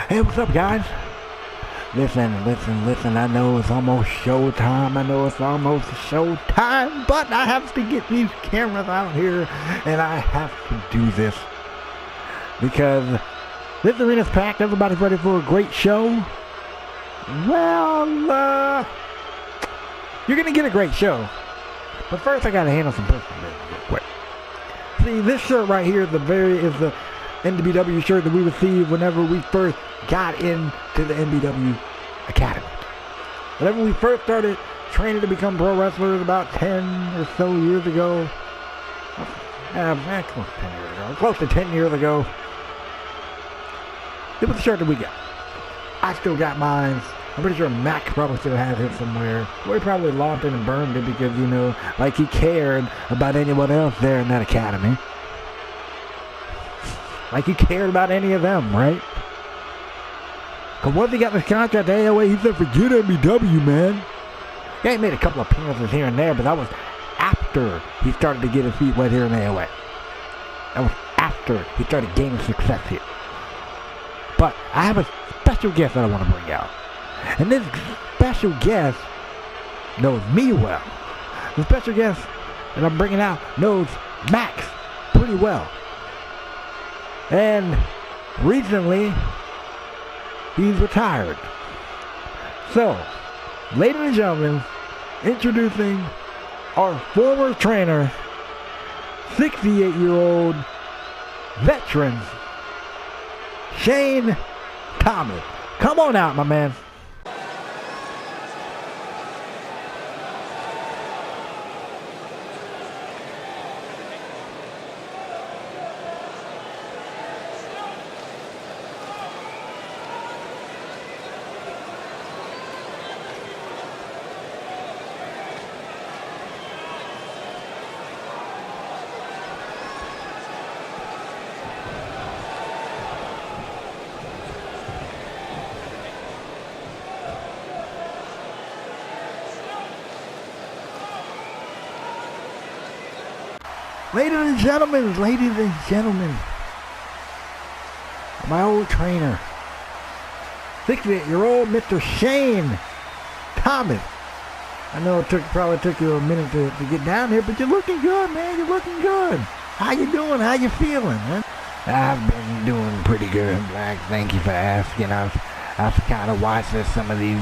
Hey, what's up, guys? Listen. I know it's almost showtime. But I have to get these cameras out here, and I have to do this because this arena's packed. Everybody's ready for a great show. Well, you're gonna get a great show, but first I gotta handle some personal business real quick. See, this shirt right here is the NBW shirt that we received whenever we first got into the NBW Academy. Whenever we first started training to become pro wrestlers about 10 or so years ago. Close to 10 years ago. It was the shirt that we got. I still got mine. I'm pretty sure Mac probably still has it somewhere. Or he probably lost it and burned it because, like he cared about anyone else there in that academy. Like he cared about any of them, right? Because once he got this contract to AOA, he said, forget MBW, man. Yeah, he made a couple of appearances here and there, but that was after he started to get his feet wet here in AOA. That was after he started gaining success here. But I have a special guest that I want to bring out. And this special guest knows me well. The special guest that I'm bringing out knows Max pretty well. And recently, he's retired. So, ladies and gentlemen, introducing our former trainer, 68-year-old veteran, Shane Thomas. Come on out, my man. Ladies and gentlemen, my old trainer, 68-year-old Mr. Shane Thomas. I know it probably took you a minute to get down here, but you're looking good, man. You're looking good. How you doing? How you feeling, man? I've been doing pretty good, Black. Thank you for asking. I've kind of watched some of these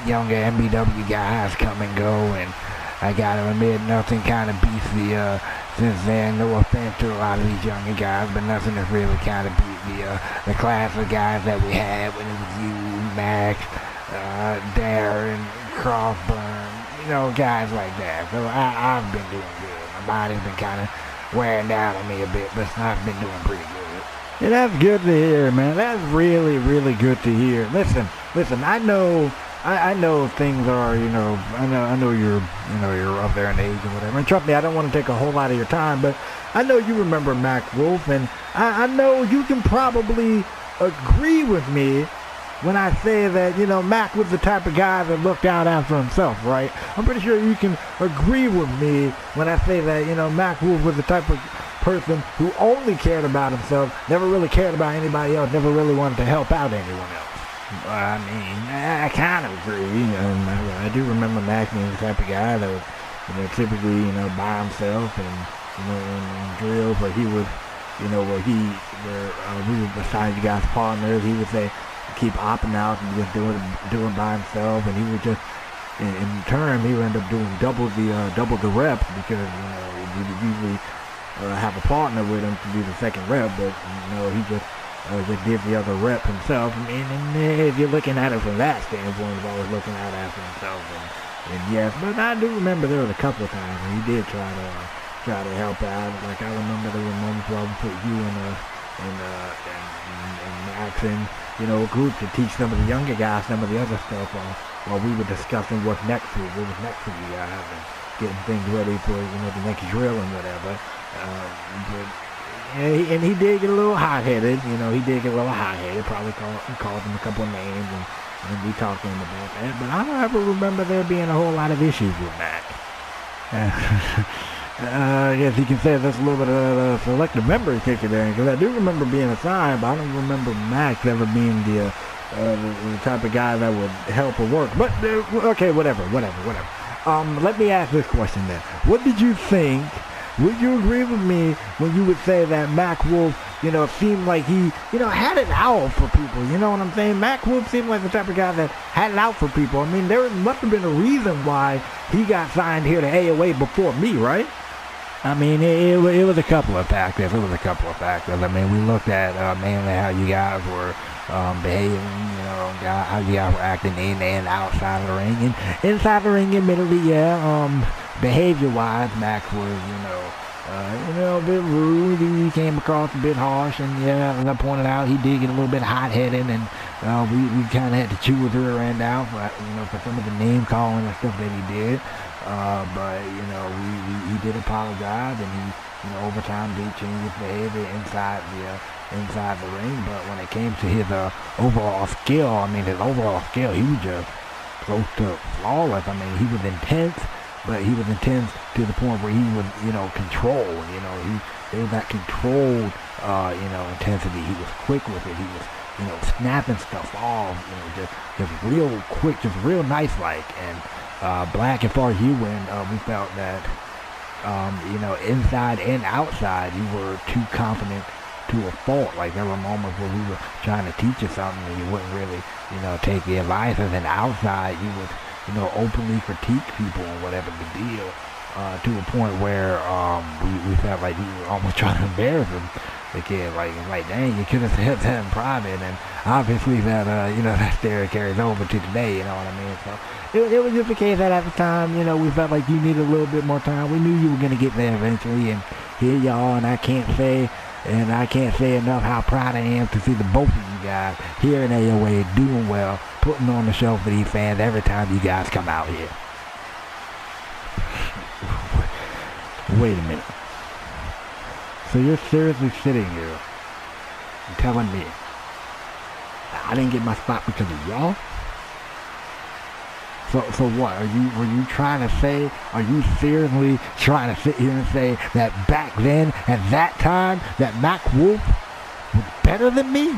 younger MBW guys come and go, and I gotta admit, nothing kind of beats since then. No offense to a lot of these younger guys, but nothing has really kind of beat the class of guys that we had when it was you, Max, Darren, Crossburn, guys like that. So I've been doing good. My body's been kind of wearing down on me a bit, but I've been doing pretty good. Yeah, that's good to hear, man. That's really, really good to hear. Listen, I know things are, I know you're up there in age and whatever. And trust me, I don't want to take a whole lot of your time, but I know you remember Mac Wolf, and I know you can probably agree with me when I say that, Mac was the type of guy that looked out after himself, right? I'm pretty sure you can agree with me when I say that, Mac Wolf was the type of person who only cared about himself, never really cared about anybody else, never really wanted to help out anyone else. I mean, I kind of agree. I do remember Mac being the type of guy that would, typically, by himself and, in drills where he would, where we were beside you guys partners, he would say, keep opting out and just doing by himself, and he would just, in turn, he would end up doing double the reps because, he would usually have a partner with him to do the second rep, but, he just did the other rep himself. I mean, and if you're looking at it from that standpoint, he's always looking out after himself. And yes, but I do remember there was a couple of times when he did try to help out. Like I remember there were moments where I would put you and Max in, a group to teach some of the younger guys some of the other stuff while we were discussing what was next for you guys and getting things ready for the next drill and whatever. And he did get a little hot-headed, probably called him a couple of names, and we talked to him about that. But I don't ever remember there being a whole lot of issues with Mac. I guess you can say that's a little bit of selective memory kicking there, because I do remember being assigned, but I don't remember Max ever being the type of guy that would help or work. But okay, whatever. Let me ask this question then. What did you think? Would you agree with me when you would say that Mac Wolf, seemed like he, had it out for people? You know what I'm saying? Mac Wolf seemed like the type of guy that had it out for people. I mean, there must have been a reason why he got signed here to AOA before me, right? I mean, it was a couple of factors. I mean, we looked at mainly how you guys were behaving, how you guys were acting in and outside of the ring. And inside the ring, admittedly, behavior-wise, Max was, a bit rude. He came across a bit harsh, and as I pointed out, he did get a little bit hot-headed, and we kind of had to chew his rear end out, for some of the name calling and stuff that he did. But he did apologize, and he, over time did change his behavior inside the ring. But when it came to his overall skill, he was just close to flawless. I mean, he was intense, but he was intense to the point where he was, control. There was that controlled, intensity. He was quick with it. He was, snapping stuff off. Just real quick, just real nice-like. And Black, as far as you went, we felt that, inside and outside, you were too confident to a fault. Like, there were moments where we were trying to teach you something and you wouldn't really, take the advice. And then outside, you would, openly critique people and whatever the deal, to a point where we felt like we were almost trying to embarrass him. The kid, like, dang, you could have said that in private, and obviously that, that story carries over to today, you know what I mean? So it was just a case that at the time, we felt like you needed a little bit more time. We knew you were going to get there eventually, and here y'all, and I can't say enough how proud I am to see the both of you guys here in AOA doing well, putting on the show for these fans every time you guys come out here. Wait a minute. So you're seriously sitting here and telling me that I didn't get my spot because of y'all? So what? Were you trying to say, are you seriously trying to sit here and say that back then, at that time, that Mac Wolf was better than me?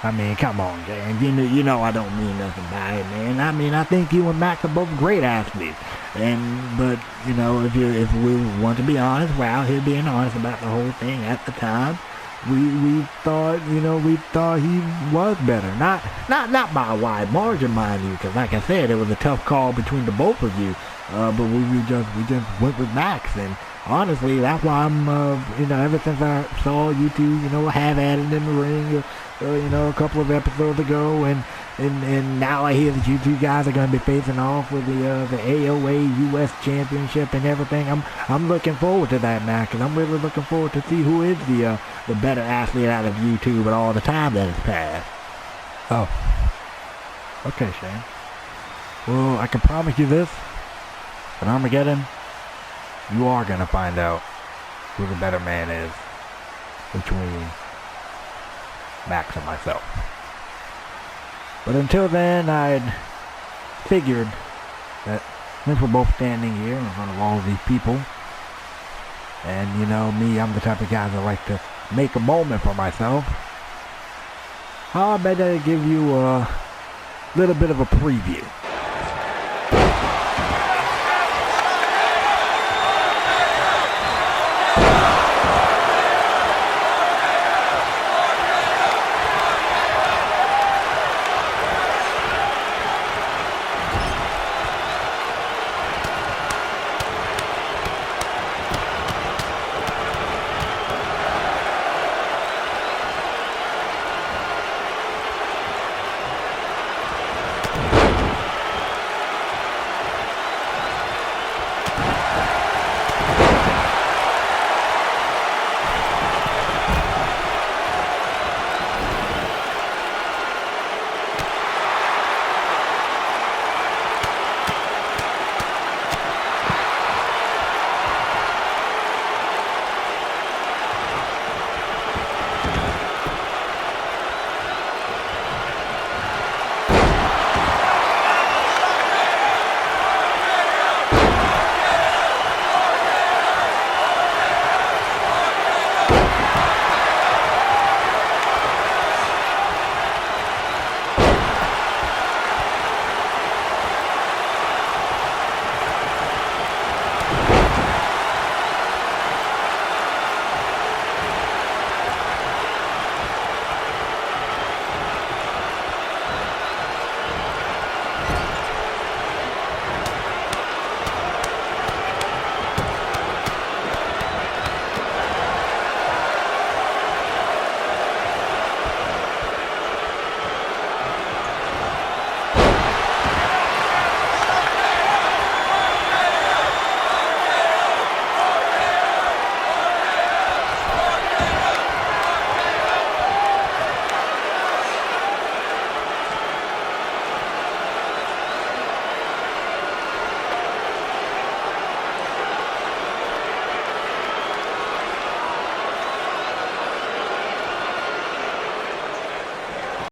I mean, come on, James. You know I don't mean nothing by it, man. I mean, I think you and Mac are both great athletes. But if we want to be honest, we're out here being honest about the whole thing. At the time, we thought he was better. Not by a wide margin, mind you, because like I said, it was a tough call between the both of you. But we just went with Max, and honestly, that's why I'm ever since I saw you two, have at it in the ring, a couple of episodes ago, and now I hear that you two guys are going to be facing off with the AOA US Championship and everything. I'm looking forward to that match, and I'm really looking forward to see who is the better athlete out of you two with all the time that has passed. Oh, okay, Shane. Well, I can promise you this: at Armageddon, you are going to find out who the better man is between Max and myself. But until then, I'd figured that since we're both standing here in front of all of these people, and me, I'm the type of guy that like to make a moment for myself, how I better give you a little bit of a preview